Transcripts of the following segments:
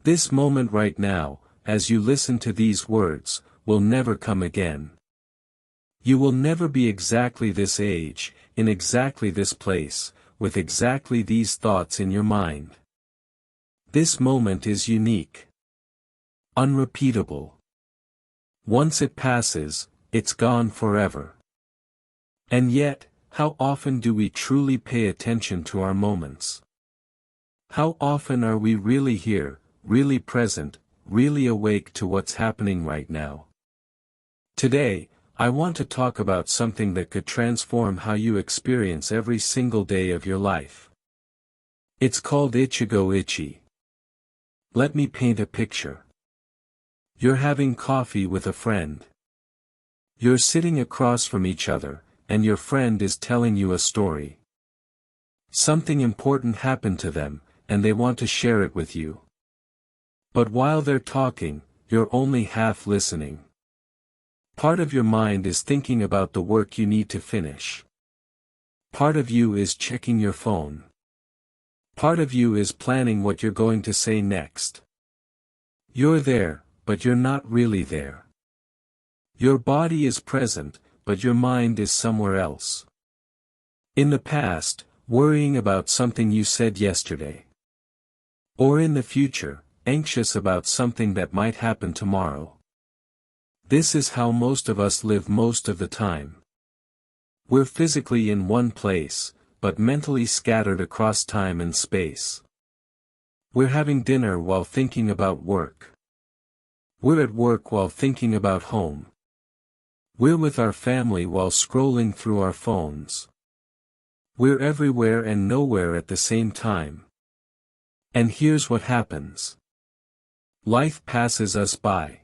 This moment right now, as you listen to these words, will never come again. You will never be exactly this age, in exactly this place, with exactly these thoughts in your mind. This moment is unique. Unrepeatable. Once it passes, it's gone forever. And yet, how often do we truly pay attention to our moments? How often are we really here, really present, really awake to what's happening right now? Today, I want to talk about something that could transform how you experience every single day of your life. It's called Ichigo Ichie. Let me paint a picture. You're having coffee with a friend. You're sitting across from each other, and your friend is telling you a story. Something important happened to them, and they want to share it with you. But while they're talking, you're only half listening. Part of your mind is thinking about the work you need to finish. Part of you is checking your phone. Part of you is planning what you're going to say next. You're there, but you're not really there. Your body is present, but your mind is somewhere else. In the past, worrying about something you said yesterday. Or in the future, anxious about something that might happen tomorrow. This is how most of us live most of the time. We're physically in one place, but mentally scattered across time and space. We're having dinner while thinking about work. We're at work while thinking about home. We're with our family while scrolling through our phones. We're everywhere and nowhere at the same time. And here's what happens. Life passes us by.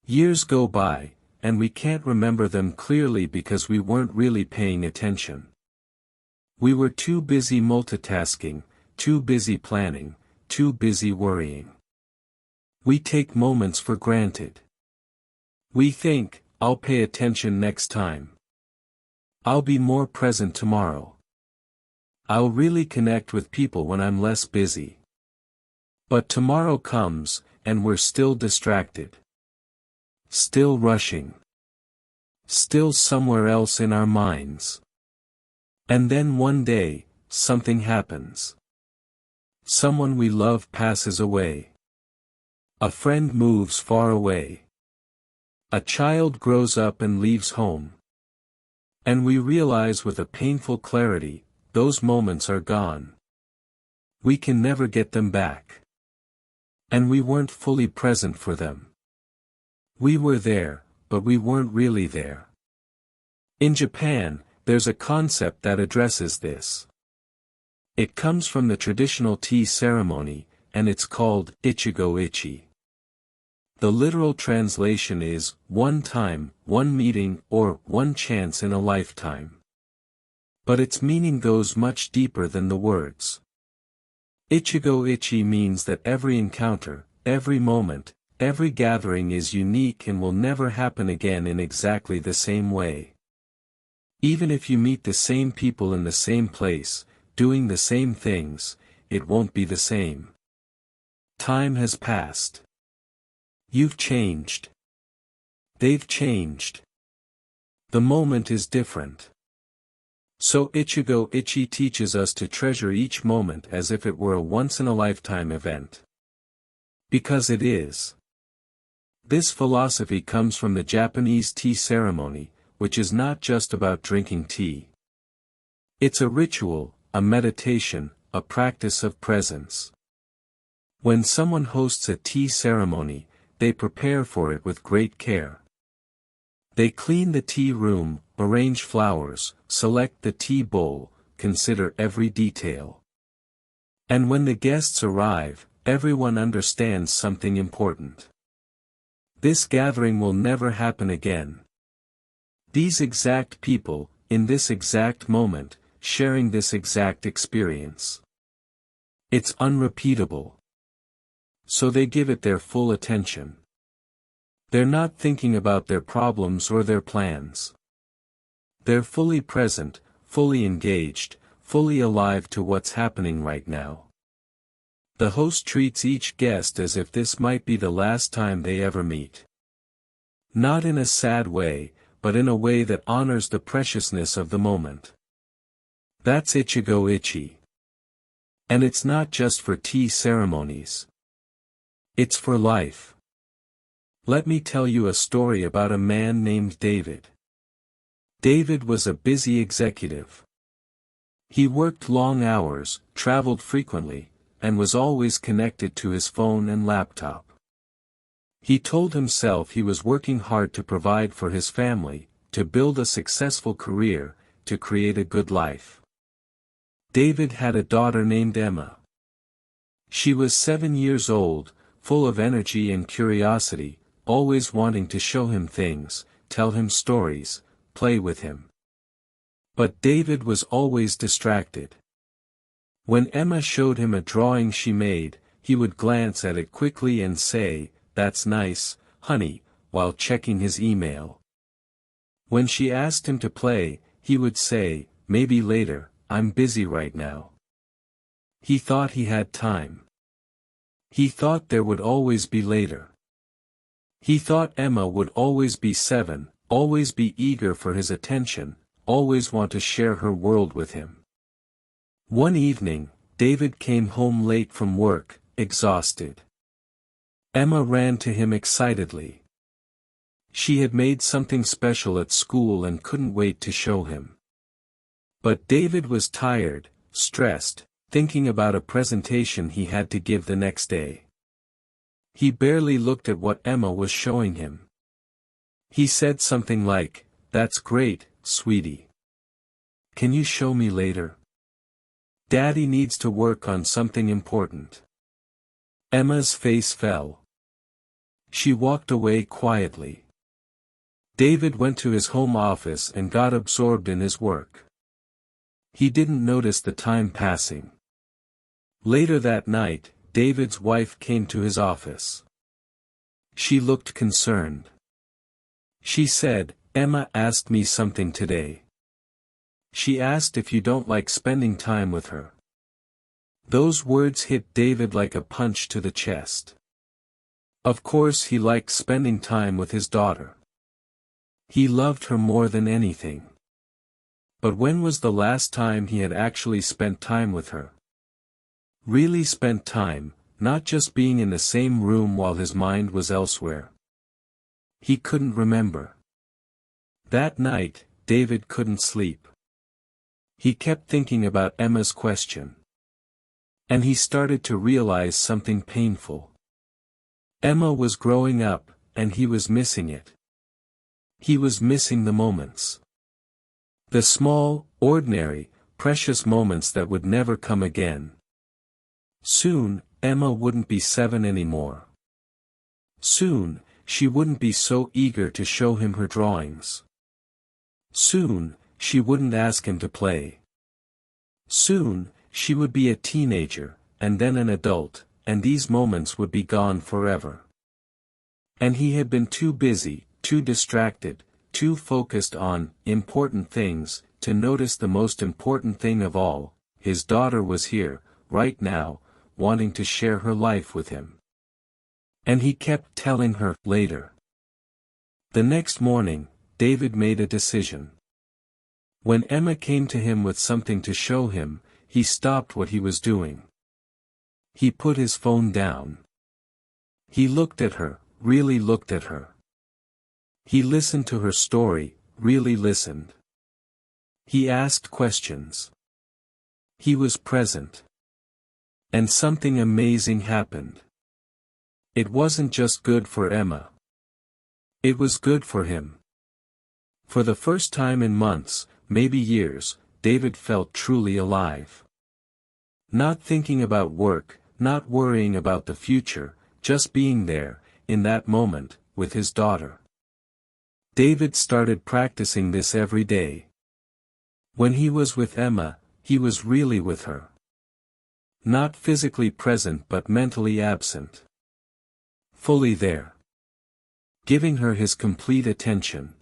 Years go by, and we can't remember them clearly because we weren't really paying attention. We were too busy multitasking, too busy planning, too busy worrying. We take moments for granted. We think, I'll pay attention next time. I'll be more present tomorrow. I'll really connect with people when I'm less busy. But tomorrow comes, and we're still distracted. Still rushing. Still somewhere else in our minds. And then one day, something happens. Someone we love passes away. A friend moves far away. A child grows up and leaves home. And we realize with a painful clarity, those moments are gone. We can never get them back. And we weren't fully present for them. We were there, but we weren't really there. In Japan, there's a concept that addresses this. It comes from the traditional tea ceremony, and it's called Ichigo Ichie. The literal translation is, one time, one meeting, or one chance in a lifetime. But its meaning goes much deeper than the words. Ichigo Ichie means that every encounter, every moment, every gathering is unique and will never happen again in exactly the same way. Even if you meet the same people in the same place, doing the same things, it won't be the same. Time has passed. You've changed. They've changed. The moment is different. So Ichigo Ichie teaches us to treasure each moment as if it were a once-in-a-lifetime event. Because it is. This philosophy comes from the Japanese tea ceremony, which is not just about drinking tea. It's a ritual, a meditation, a practice of presence. When someone hosts a tea ceremony, they prepare for it with great care. They clean the tea room, arrange flowers, select the tea bowl, consider every detail. And when the guests arrive, everyone understands something important. This gathering will never happen again. These exact people, in this exact moment, sharing this exact experience. It's unrepeatable. So they give it their full attention. They're not thinking about their problems or their plans. They're fully present, fully engaged, fully alive to what's happening right now. The host treats each guest as if this might be the last time they ever meet. Not in a sad way, but in a way that honors the preciousness of the moment. That's Ichigo Ichie. And it's not just for tea ceremonies. It's for life. Let me tell you a story about a man named David. David was a busy executive. He worked long hours, traveled frequently, and was always connected to his phone and laptop. He told himself he was working hard to provide for his family, to build a successful career, to create a good life. David had a daughter named Emma. She was 7 years old, full of energy and curiosity, always wanting to show him things, tell him stories, play with him. But David was always distracted. When Emma showed him a drawing she made, he would glance at it quickly and say, "That's nice, honey," while checking his email. When she asked him to play, he would say, "Maybe later, I'm busy right now." He thought he had time. He thought there would always be later. He thought Emma would always be 7, always be eager for his attention, always want to share her world with him. One evening, David came home late from work, exhausted. Emma ran to him excitedly. She had made something special at school and couldn't wait to show him. But David was tired, stressed, thinking about a presentation he had to give the next day. He barely looked at what Emma was showing him. He said something like, "That's great, sweetie. Can you show me later? Daddy needs to work on something important." Emma's face fell. She walked away quietly. David went to his home office and got absorbed in his work. He didn't notice the time passing. Later that night, David's wife came to his office. She looked concerned. She said, "Emma asked me something today. She asked if you don't like spending time with her." Those words hit David like a punch to the chest. Of course he liked spending time with his daughter. He loved her more than anything. But when was the last time he had actually spent time with her? Really spent time, not just being in the same room while his mind was elsewhere. He couldn't remember. That night, David couldn't sleep. He kept thinking about Emma's question. And he started to realize something painful. Emma was growing up, and he was missing it. He was missing the moments. The small, ordinary, precious moments that would never come again. Soon, Emma wouldn't be 7 anymore. Soon, she wouldn't be so eager to show him her drawings. Soon, she wouldn't ask him to play. Soon, she would be a teenager, and then an adult, and these moments would be gone forever. And he had been too busy, too distracted, too focused on important things, to notice the most important thing of all: his daughter was here, right now, wanting to share her life with him. And he kept telling her, later. The next morning, David made a decision. When Emma came to him with something to show him, he stopped what he was doing. He put his phone down. He looked at her, really looked at her. He listened to her story, really listened. He asked questions. He was present. And something amazing happened. It wasn't just good for Emma. It was good for him. For the first time in months, maybe years, David felt truly alive. Not thinking about work, not worrying about the future, just being there, in that moment, with his daughter. David started practicing this every day. When he was with Emma, he was really with her. Not physically present but mentally absent. Fully there. Giving her his complete attention.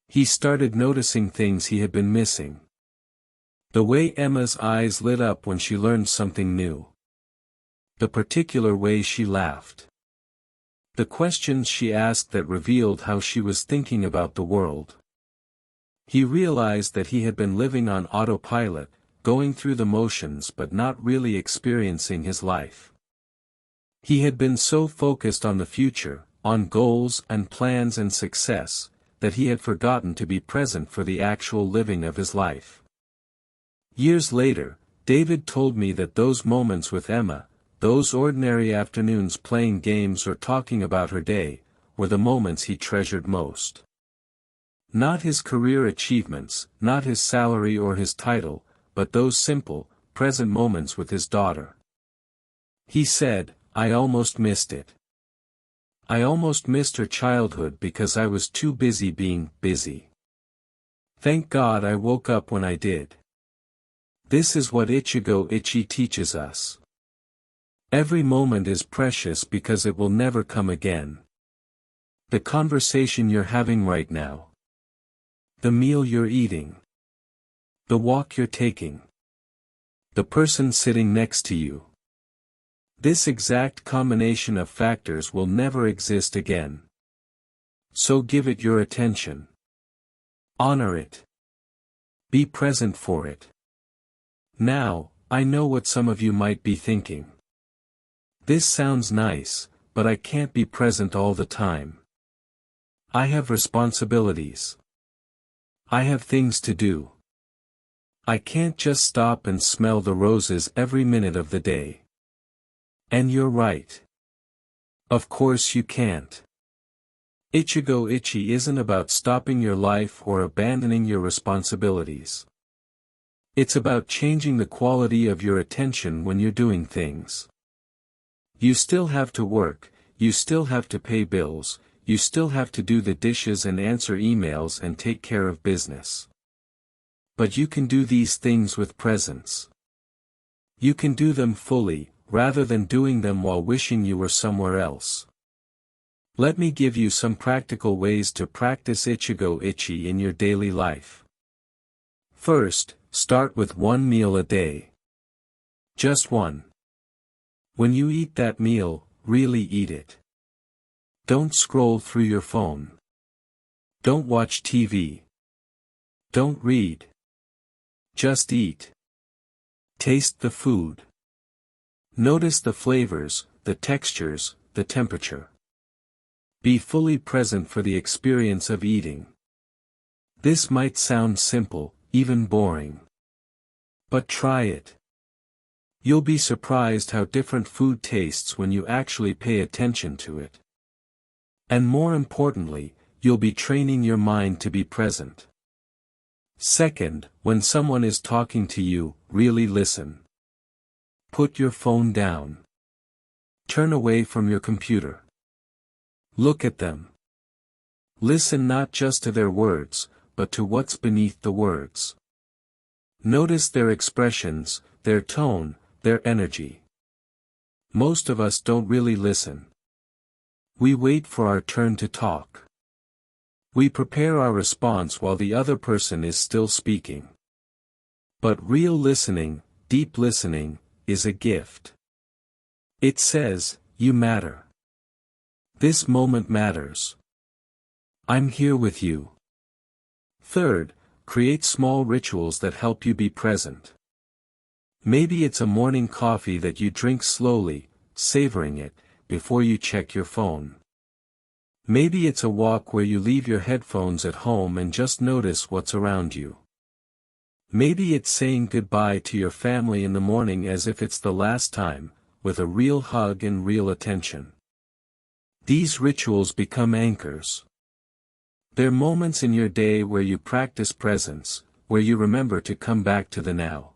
He started noticing things he had been missing. The way Emma's eyes lit up when she learned something new. the particular way she laughed. The questions she asked that revealed how she was thinking about the world. He realized that he had been living on autopilot, going through the motions but not really experiencing his life. He had been so focused on the future, on goals and plans and success, that he had forgotten to be present for the actual living of his life. Years later, David told me that those moments with Emma, those ordinary afternoons playing games or talking about her day, were the moments he treasured most. Not his career achievements, not his salary or his title, but those simple, present moments with his daughter. He said, "I almost missed it. I almost missed her childhood because I was too busy being busy. Thank God I woke up when I did." This is what Ichigo Ichie teaches us. Every moment is precious because it will never come again. The conversation you're having right now. The meal you're eating. The walk you're taking. The person sitting next to you. This exact combination of factors will never exist again. So give it your attention. Honor it. Be present for it. Now, I know what some of you might be thinking. This sounds nice, but I can't be present all the time. I have responsibilities. I have things to do. I can't just stop and smell the roses every minute of the day. And you're right. Of course you can't. Ichigo Ichie isn't about stopping your life or abandoning your responsibilities. It's about changing the quality of your attention when you're doing things. You still have to work, you still have to pay bills, you still have to do the dishes and answer emails and take care of business. But you can do these things with presence. You can do them fully, rather than doing them while wishing you were somewhere else. Let me give you some practical ways to practice Ichigo Ichie in your daily life. First, start with one meal a day. Just one. When you eat that meal, really eat it. Don't scroll through your phone. Don't watch TV. Don't read. Just eat. Taste the food. Notice the flavors, the textures, the temperature. Be fully present for the experience of eating. This might sound simple, even boring. But try it. You'll be surprised how different food tastes when you actually pay attention to it. And more importantly, you'll be training your mind to be present. Second, when someone is talking to you, really listen. Put your phone down. Turn away from your computer. Look at them. Listen not just to their words, but to what's beneath the words. Notice their expressions, their tone, their energy. Most of us don't really listen. We wait for our turn to talk. We prepare our response while the other person is still speaking. But real listening, deep listening, is a gift. It says, "You matter. This moment matters. I'm here with you." Third, create small rituals that help you be present. Maybe it's a morning coffee that you drink slowly, savoring it, before you check your phone. Maybe it's a walk where you leave your headphones at home and just notice what's around you. Maybe it's saying goodbye to your family in the morning as if it's the last time, with a real hug and real attention. These rituals become anchors. They're moments in your day where you practice presence, where you remember to come back to the now.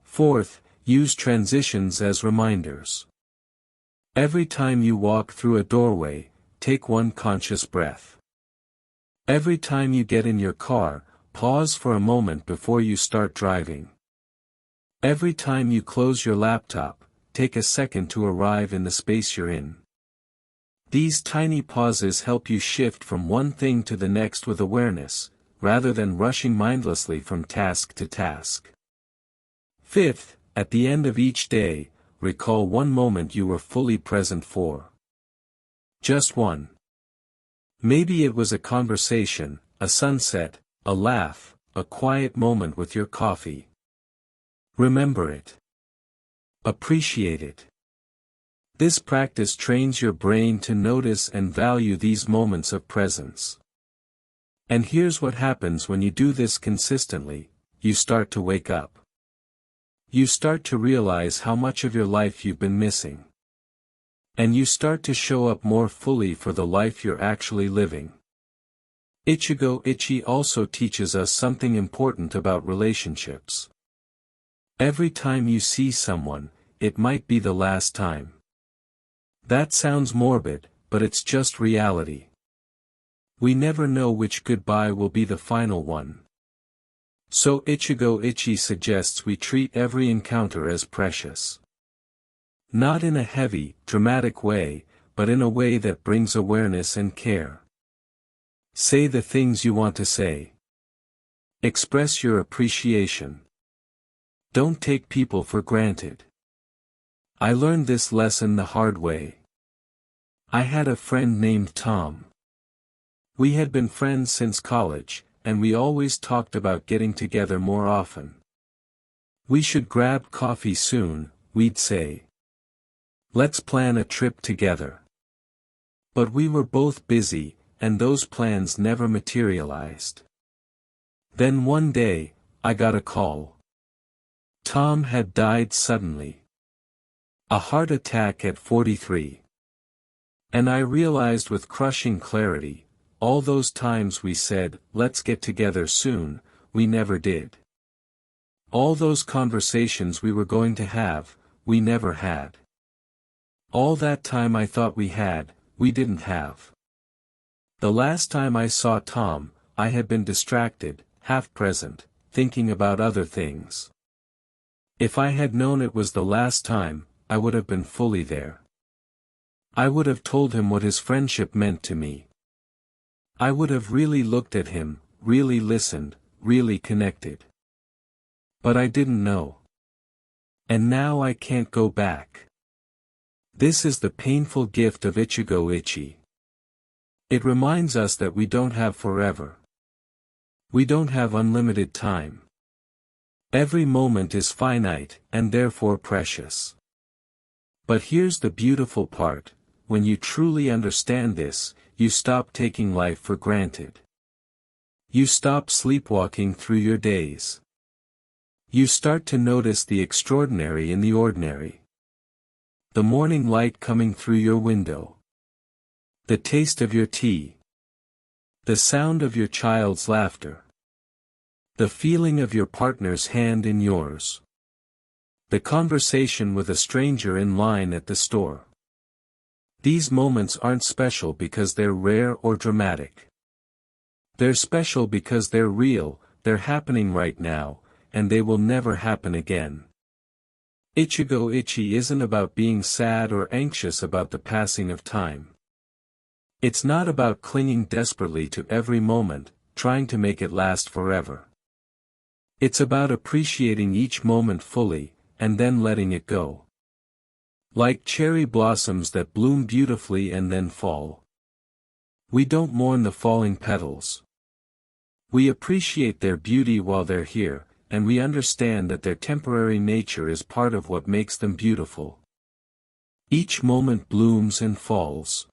Fourth, use transitions as reminders. Every time you walk through a doorway, take one conscious breath. Every time you get in your car, pause for a moment before you start driving. Every time you close your laptop, take a second to arrive in the space you're in. These tiny pauses help you shift from one thing to the next with awareness, rather than rushing mindlessly from task to task. Fifth, at the end of each day, recall one moment you were fully present for. Just one. Maybe it was a conversation, a sunset, a laugh, a quiet moment with your coffee. Remember it. Appreciate it. This practice trains your brain to notice and value these moments of presence. And here's what happens when you do this consistently: you start to wake up. You start to realize how much of your life you've been missing. And you start to show up more fully for the life you're actually living. Ichigo Ichie also teaches us something important about relationships. Every time you see someone, it might be the last time. That sounds morbid, but it's just reality. We never know which goodbye will be the final one. So Ichigo Ichie suggests we treat every encounter as precious. Not in a heavy, dramatic way, but in a way that brings awareness and care. Say the things you want to say. Express your appreciation. Don't take people for granted. I learned this lesson the hard way. I had a friend named Tom. We had been friends since college, and we always talked about getting together more often. We should grab coffee soon, we'd say. Let's plan a trip together. But we were both busy, and those plans never materialized. Then one day, I got a call. Tom had died suddenly. A heart attack at 43. And I realized with crushing clarity, all those times we said, let's get together soon, we never did. All those conversations we were going to have, we never had. All that time I thought we had, we didn't have. The last time I saw Tom, I had been distracted, half present, thinking about other things. If I had known it was the last time, I would have been fully there. I would have told him what his friendship meant to me. I would have really looked at him, really listened, really connected. But I didn't know. And now I can't go back. This is the painful gift of Ichigo Ichie. It reminds us that we don't have forever. We don't have unlimited time. Every moment is finite, and therefore precious. But here's the beautiful part: when you truly understand this, you stop taking life for granted. You stop sleepwalking through your days. You start to notice the extraordinary in the ordinary. The morning light coming through your window. The taste of your tea. The sound of your child's laughter. The feeling of your partner's hand in yours. The conversation with a stranger in line at the store. These moments aren't special because they're rare or dramatic. They're special because they're real, they're happening right now, and they will never happen again. Ichigo Ichie isn't about being sad or anxious about the passing of time. It's not about clinging desperately to every moment, trying to make it last forever. It's about appreciating each moment fully, and then letting it go. Like cherry blossoms that bloom beautifully and then fall. We don't mourn the falling petals. We appreciate their beauty while they're here, and we understand that their temporary nature is part of what makes them beautiful. Each moment blooms and falls.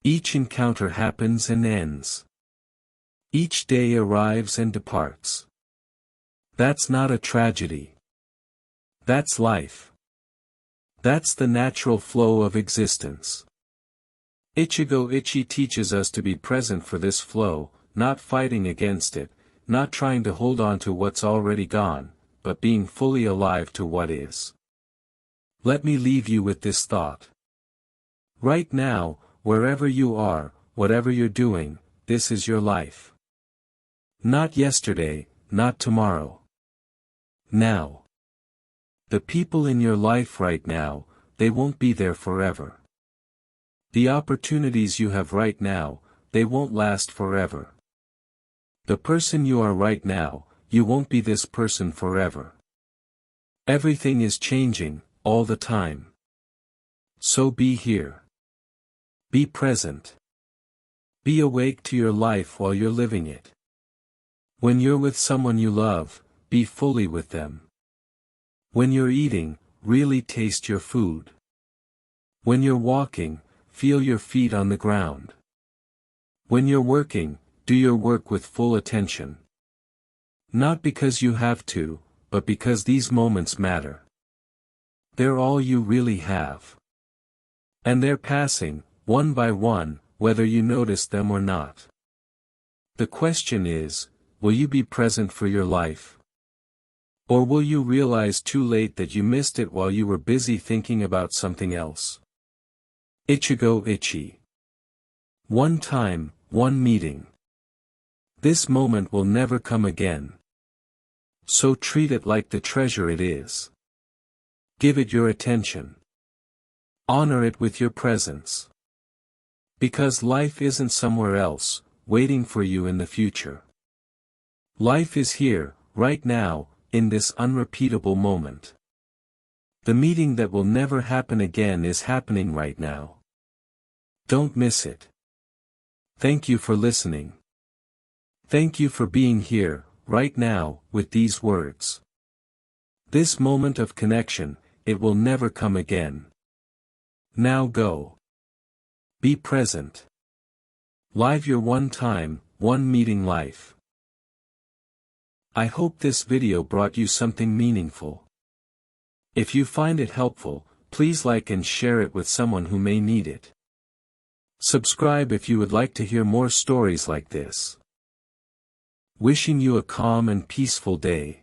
Each encounter happens and ends. Each day arrives and departs. That's not a tragedy. That's life. That's the natural flow of existence. Ichigo Ichie teaches us to be present for this flow, not fighting against it, not trying to hold on to what's already gone, but being fully alive to what is. Let me leave you with this thought. Right now, wherever you are, whatever you're doing, this is your life. Not yesterday, not tomorrow. Now. The people in your life right now, they won't be there forever. The opportunities you have right now, they won't last forever. The person you are right now, you won't be this person forever. Everything is changing, all the time. So be here. Be present. Be awake to your life while you're living it. When you're with someone you love, be fully with them. When you're eating, really taste your food. When you're walking, feel your feet on the ground. When you're working, do your work with full attention. Not because you have to, but because these moments matter. They're all you really have. And they're passing, one by one, whether you notice them or not. The question is, will you be present for your life? Or will you realize too late that you missed it while you were busy thinking about something else? Ichigo Ichie. One time, one meeting. This moment will never come again. So treat it like the treasure it is. Give it your attention. Honor it with your presence. Because life isn't somewhere else, waiting for you in the future. Life is here, right now, in this unrepeatable moment. The meeting that will never happen again is happening right now. Don't miss it. Thank you for listening. Thank you for being here, right now, with these words. This moment of connection, it will never come again. Now go. Be present. Live your one time, one meeting life. I hope this video brought you something meaningful. If you find it helpful, please like and share it with someone who may need it. Subscribe if you would like to hear more stories like this. Wishing you a calm and peaceful day.